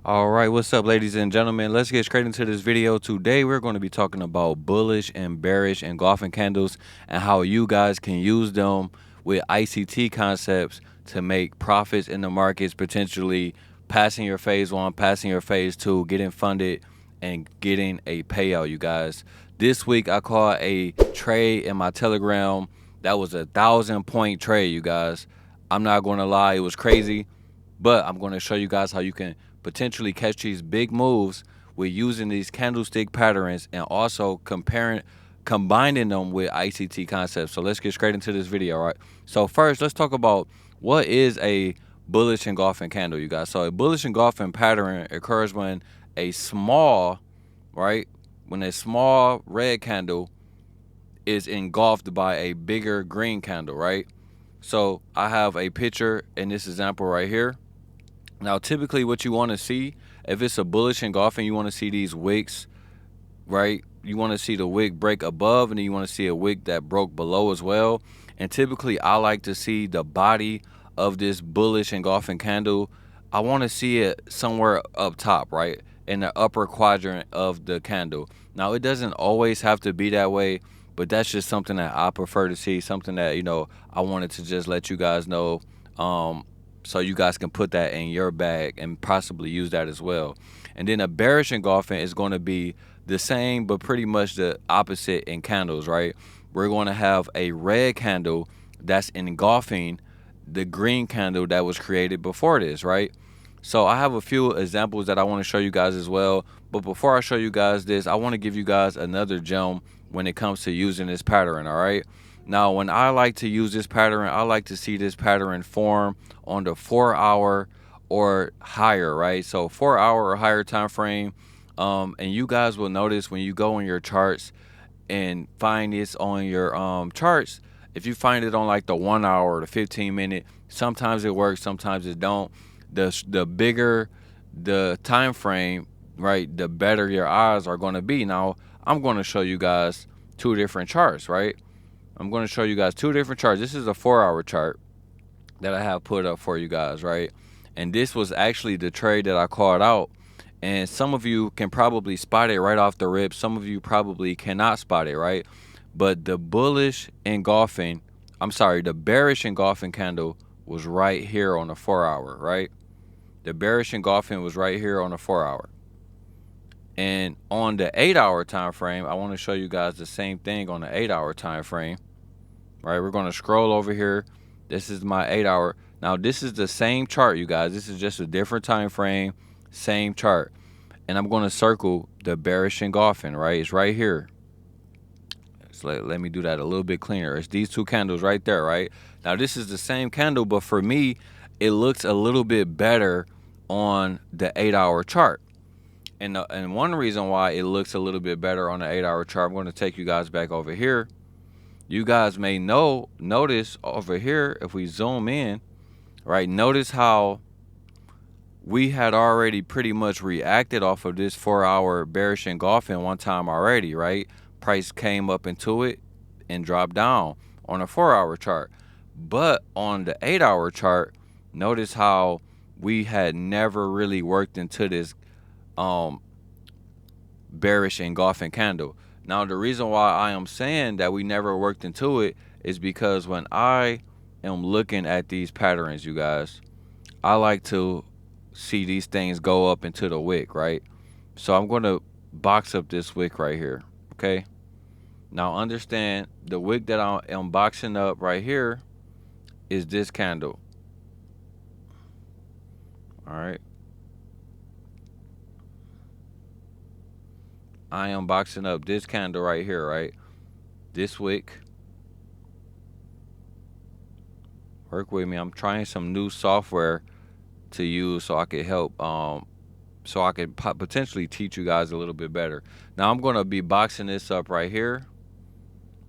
All right, what's up, ladies and gentlemen? Let's get straight into this video. Today, we're going to be talking about bullish and bearish engulfing candles and how you guys can use them with ICT concepts to make profits in the markets, potentially passing your phase one, passing your phase two, getting funded, and getting a payout, you guys. This week, I caught a trade in my Telegram that was a 1,000-point trade, you guys. I'm not going to lie, it was crazy. But I'm going to show you guys how you can potentially catch these big moves with using these candlestick patterns and also combining them with ICT concepts. So let's get straight into this video, right? So first, let's talk about what is a bullish engulfing candle, you guys. So a bullish engulfing pattern occurs when a small, right, when a small red candle is engulfed by a bigger green candle, right? So I have a picture in this example right here. Now, typically what you want to see, if it's a bullish engulfing, you want to see these wicks, right? You want to see the wick break above, and then you want to see a wick that broke below as well. And typically, I like to see the body of this bullish engulfing candle. I want to see it somewhere up top, right? In the upper quadrant of the candle. Now, it doesn't always have to be that way, but that's just something that I prefer to see, something that, I wanted to just let you guys know. So you guys can put that in your bag and possibly use that as well. And then a bearish engulfing is going to be the same, but pretty much the opposite in candles, right? We're going to have a red candle that's engulfing the green candle that was created before this, right? So I have a few examples that I want to show you guys as well. But before I show you guys this, I want to give you guys another gem when it comes to using this pattern, all right? Now, when I like to use this pattern, I like to see this pattern form on the 4-hour or higher, right? So 4-hour or higher time frame. And you guys will notice when you go on your charts and find this on your charts, if you find it on like the 1 hour or the 15-minute, sometimes it works, sometimes it don't. The bigger the time frame, right, the better your odds are going to be. Now, I'm going to show you guys two different charts, right? I'm going to show you guys two different charts. This is a 4-hour chart that I have put up for you guys, right? And this was actually the trade that I called out. And some of you can probably spot it right off the rip. Some of you probably cannot spot it, right? But the bearish engulfing candle was right here on the 4-hour, right? The bearish engulfing was right here on the 4-hour. And on the 8-hour time frame, I want to show you guys the same thing on the 8-hour time frame. Right, we're going to scroll over here. This is my 8-hour. Now, this is the same chart, you guys. This is just a different time frame, same chart. And I'm going to circle the bearish engulfing, right? It's right here. So let me do that a little bit cleaner. It's these two candles right there, right? Now, this is the same candle, but for me, it looks a little bit better on the 8-hour chart. And one reason why it looks a little bit better on the 8-hour chart, I'm going to take you guys back over here. You guys may notice over here, if we zoom in, right, notice how we had already pretty much reacted off of this 4-hour bearish engulfing one time already, right? Price came up into it and dropped down on a 4-hour chart. But on the 8-hour chart, notice how we had never really worked into this bearish engulfing candle. Now, the reason why I am saying that we never worked into it is because when I am looking at these patterns, you guys, I like to see these things go up into the wick, right? So I'm going to box up this wick right here, okay? Now, understand the wick that I am boxing up right here is this candle, all right? I am boxing up this candle right here, right? This wick. Work with me. I'm trying some new software to use so I could help, so I could potentially teach you guys a little bit better. Now I'm going to be boxing this up right here.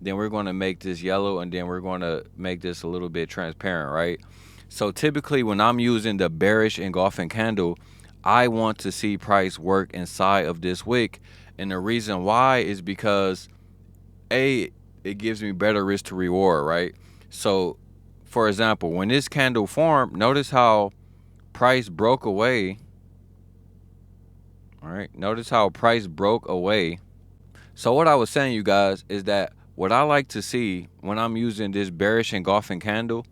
Then we're going to make this yellow, and then we're going to make this a little bit transparent, right? So typically when I'm using the bearish engulfing candle, I want to see price work inside of this wick. And the reason why is because it gives me better risk to reward, right? So for example, when this candle formed, notice how price broke away All right. Notice how price broke away. So what I was saying, you guys, is that what I like to see when I'm using this bearish engulfing candle,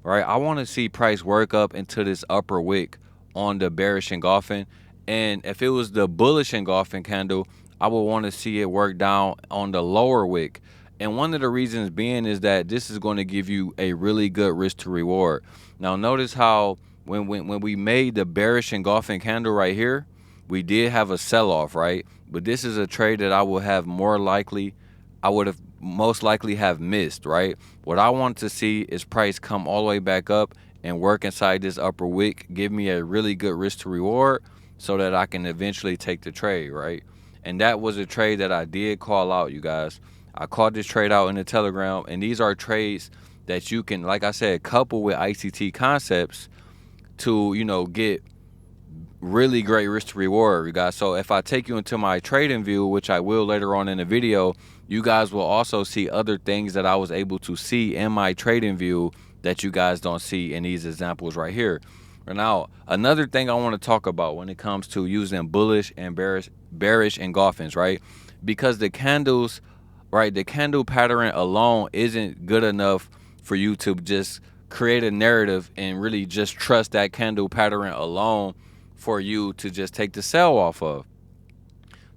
right? I want to see price work up into this upper wick on the bearish engulfing. And if it was the bullish engulfing candle, I would want to see it work down on the lower wick. And one of the reasons being is that this is going to give you a really good risk to reward. Now notice how when we made the bearish engulfing candle right here, we did have a sell-off, right? But this is a trade that I would have I would have most likely have missed, right? What I want to see is price come all the way back up and work inside this upper wick, give me a really good risk to reward so that I can eventually take the trade, right? And that was a trade that I did call out, you guys. I called this trade out in the Telegram, and these are trades that you can, like I said, couple with ICT concepts to, get really great risk to reward, you guys. So if I take you into my trading view, which I will later on in the video, you guys will also see other things that I was able to see in my trading view that you guys don't see in these examples right here. Now, another thing I want to talk about when it comes to using bullish and bearish engulfings, right? Because the candles, right, the candle pattern alone isn't good enough for you to just create a narrative and really just trust that candle pattern alone for you to just take the sell off of.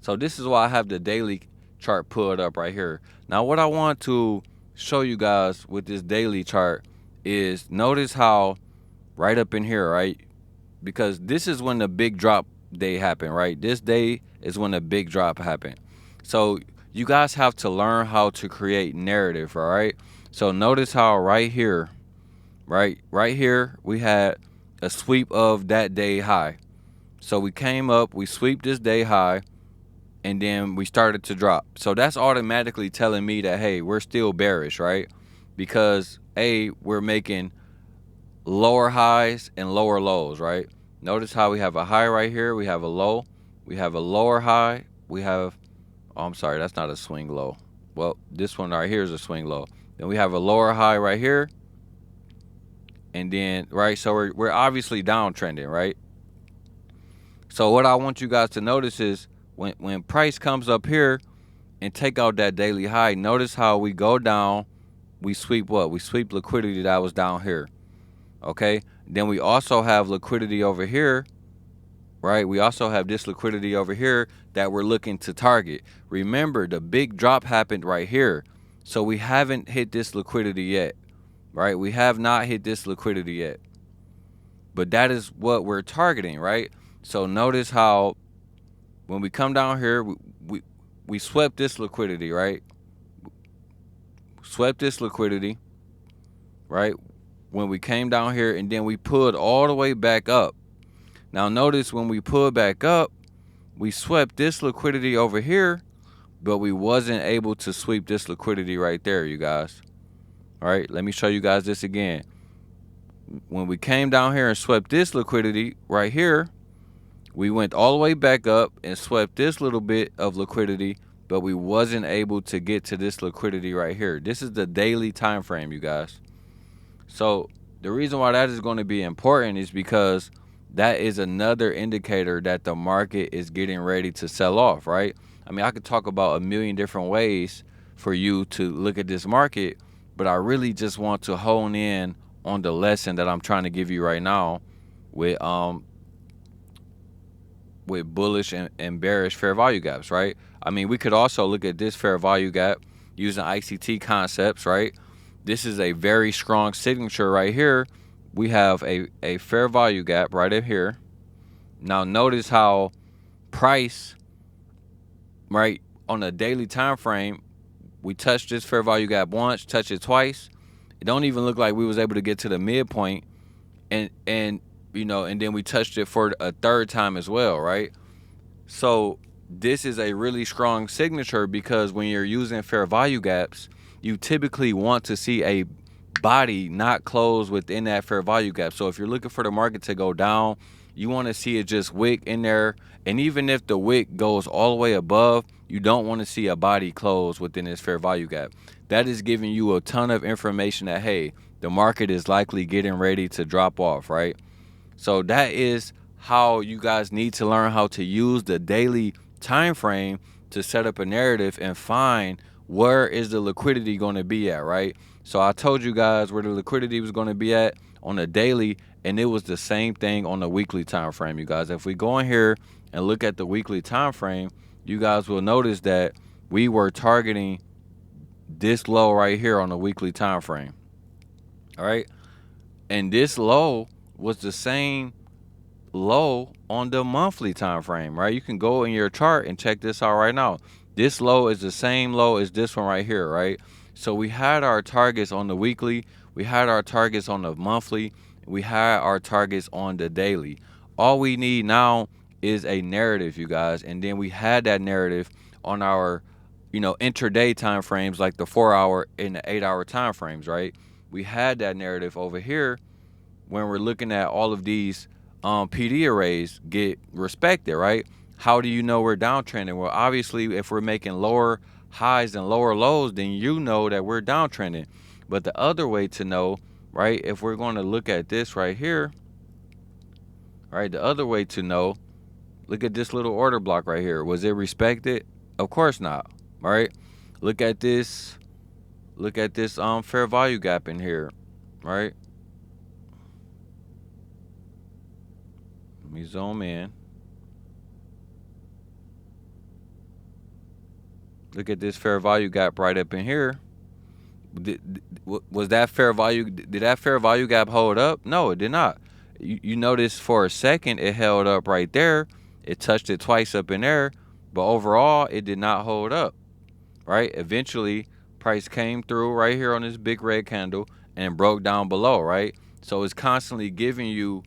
So this is why I have the daily chart pulled up right here. Now what I want to show you guys with this daily chart is notice how right up in here, right? Because this is when the big drop day happened, right? This day is when the big drop happened. So you guys have to learn how to create narrative, all right? So notice how right here, right here, we had a sweep of that day high. So we came up, we sweep this day high, and then we started to drop. So that's automatically telling me that, hey, we're still bearish, right? Because we're making lower highs and lower lows, right? Notice how we have a high right here, we have a low, we have a lower high, we have, oh, I'm sorry, that's not a swing low. Well, this one right here is a swing low. Then we have a lower high right here, and then, right, so we're obviously downtrending, right? So what I want you guys to notice is when price comes up here and take out that daily high, notice how we go down, we sweep what? We sweep liquidity that was down here, okay? Then we also have liquidity over here, right? We also have this liquidity over here that we're looking to target. Remember, the big drop happened right here, so we haven't hit this liquidity yet, right? We have not hit this liquidity yet, but that is what we're targeting, right? So notice how when we come down here, we swept this liquidity, right? Swept this liquidity, right? When we came down here, and then we pulled all the way back up. Now notice when we pulled back up, we swept this liquidity over here, but we wasn't able to sweep this liquidity right there, you guys. All right, let me show you guys this again. When we came down here and swept this liquidity right here, we went all the way back up and swept this little bit of liquidity, but we wasn't able to get to this liquidity right here. This is the daily time frame, you guys. So the reason why that is going to be important is because that is another indicator that the market is getting ready to sell off, right? I mean, I could talk about a million different ways for you to look at this market, but I really just want to hone in on the lesson that I'm trying to give you right now with bullish and bearish fair value gaps, right? I mean, we could also look at this fair value gap using ICT concepts, right? This is a very strong signature right here. We have a fair value gap right in here. Now notice how price, right, on a daily time frame, we touched this fair value gap once, touched it twice. It don't even look like we was able to get to the midpoint, and then we touched it for a third time as well, right? So this is a really strong signature because when you're using fair value gaps, you typically want to see a body not close within that fair value gap. So if you're looking for the market to go down, you want to see it just wick in there. And even if the wick goes all the way above, you don't want to see a body close within this fair value gap. That is giving you a ton of information that, hey, the market is likely getting ready to drop off, right? So that is how you guys need to learn how to use the daily time frame to set up a narrative and find where is the liquidity going to be at, right? So I told you guys where the liquidity was going to be at on the daily, and it was the same thing on the weekly time frame, you guys. If we go in here and look at the weekly time frame, you guys will notice that we were targeting this low right here on the weekly time frame. All right, and this low was the same low on the monthly time frame, right? You can go in your chart and check this out right now. This low is the same low as this one right here, right? So we had our targets on the weekly, we had our targets on the monthly, we had our targets on the daily. All we need now is a narrative, you guys, and then we had that narrative on our, intraday time frames, like the 4-hour and the 8-hour time frames, right? We had that narrative over here when we're looking at all of these PD arrays get respected, right? How do you know we're downtrending? Well, obviously, if we're making lower highs and lower lows, then you know that we're downtrending. But the other way to know, right, if we're going to look at this right here, right, the other way to know, look at this little order block right here. Was it respected? Of course not, right? Look at this fair value gap in here, right? Let me zoom in. Look at this fair value gap right up in here. Was that fair value? Did that fair value gap hold up? No, it did not. You notice for a second it held up right there. It touched it twice up in there, but overall it did not hold up. Right? Eventually, price came through right here on this big red candle and broke down below. Right? So it's constantly giving you,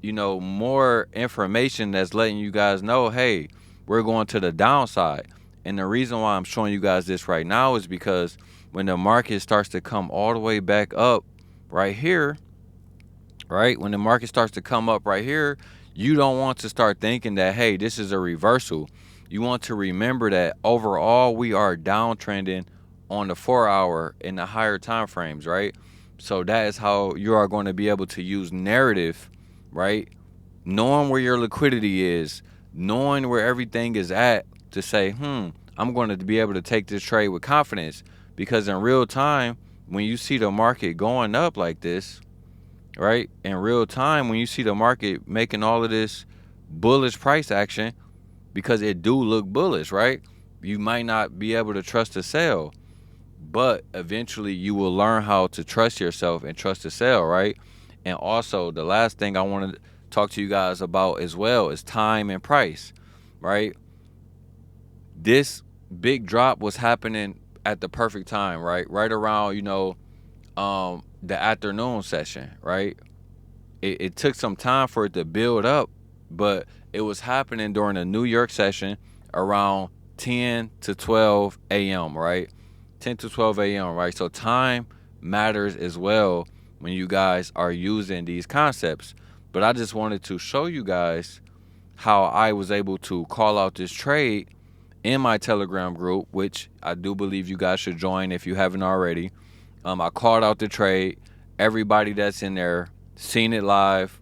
more information that's letting you guys know, hey, we're going to the downside. And the reason why I'm showing you guys this right now is because when the market starts to come all the way back up right here, right? When the market starts to come up right here, you don't want to start thinking that, hey, this is a reversal. You want to remember that overall we are downtrending on the 4-hour and the higher time frames, right? So that is how you are going to be able to use narrative, right? Knowing where your liquidity is, knowing where everything is at, to say, I'm going to be able to take this trade with confidence. Because in real time, when you see the market going up like this, right? In real time, when you see the market making all of this bullish price action, because it do look bullish, right? You might not be able to trust the sell, but eventually you will learn how to trust yourself and trust the sell, right? And also, the last thing I want to talk to you guys about as well is time and price, right? This big drop was happening at the perfect time, right? Right around, the afternoon session, right? It took some time for it to build up, but it was happening during the New York session around 10 to 12 a.m., right? 10 to 12 a.m., right? So time matters as well when you guys are using these concepts. But I just wanted to show you guys how I was able to call out this trade in my Telegram group, which I do believe you guys should join if you haven't already. I called out the trade. Everybody that's in there seen it live,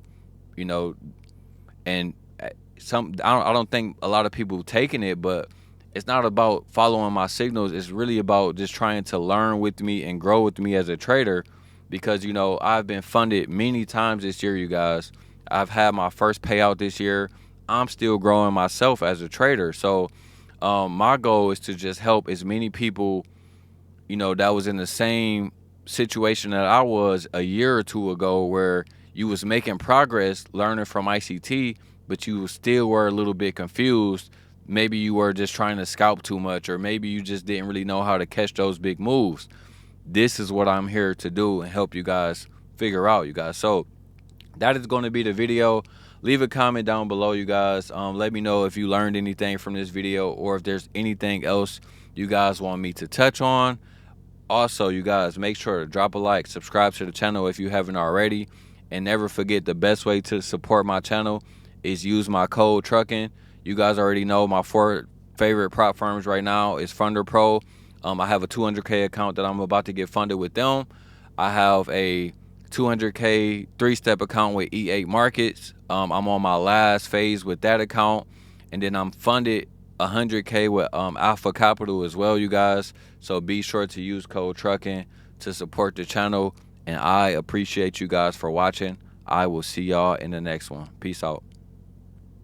and I don't think a lot of people taking it, but it's not about following my signals. It's really about just trying to learn with me and grow with me as a trader, because I've been funded many times this year, you guys. I've had my first payout this year. I'm still growing myself as a trader. So my goal is to just help as many people, that was in the same situation that I was a year or two ago, where you was making progress learning from ICT, but you still were a little bit confused. Maybe you were just trying to scalp too much, or maybe you just didn't really know how to catch those big moves. This is what I'm here to do and help you guys figure out, you guys. So that is going to be the video. Leave a comment down below, you guys. Let me know if you learned anything from this video, or if there's anything else you guys want me to touch on. Also, you guys, make sure to drop a like, subscribe to the channel if you haven't already, and never forget, the best way to support my channel is use my code KRACKEN. You guys already know my 4 favorite prop firms right now is Funder Pro. I have a 200K account that I'm about to get funded with them. I have a 200K 3-step account with E8 Markets. I'm on my last phase with that account, and then I'm funded 100K with Alpha Capital as well, you guys. So be sure to use code TRUCKIN to support the channel, and I appreciate you guys for watching. I will see y'all in the next one. Peace out.